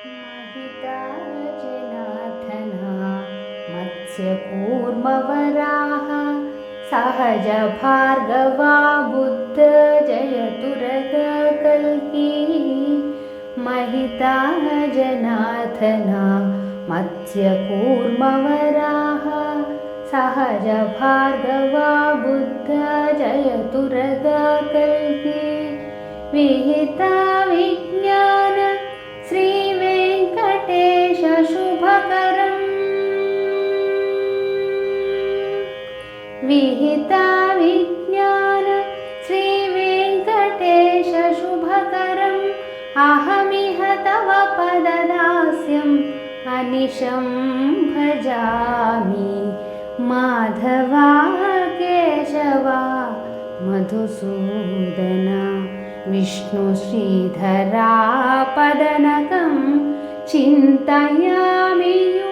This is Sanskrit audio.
महिता जनार्दना मत्स्यकूर्मवराः सहज भार्गवा बुद्ध जयतुरगकल्की महिता जनार्दना मत्स्यकूर्मवराः सहज भार्गवा बुद्ध जयतुरगकल्की विहिता विज्ञान श्रीवेङ्कटेश शुभकरम् विहिता विज्ञान श्रीवेङ्कटेश शुभकरम् अहमिह तव पददास्यम् अनिशं भजामि माधवा केशवा मधुसूदना विष्णुश्रीधरा पदनकं चिन्तयामि।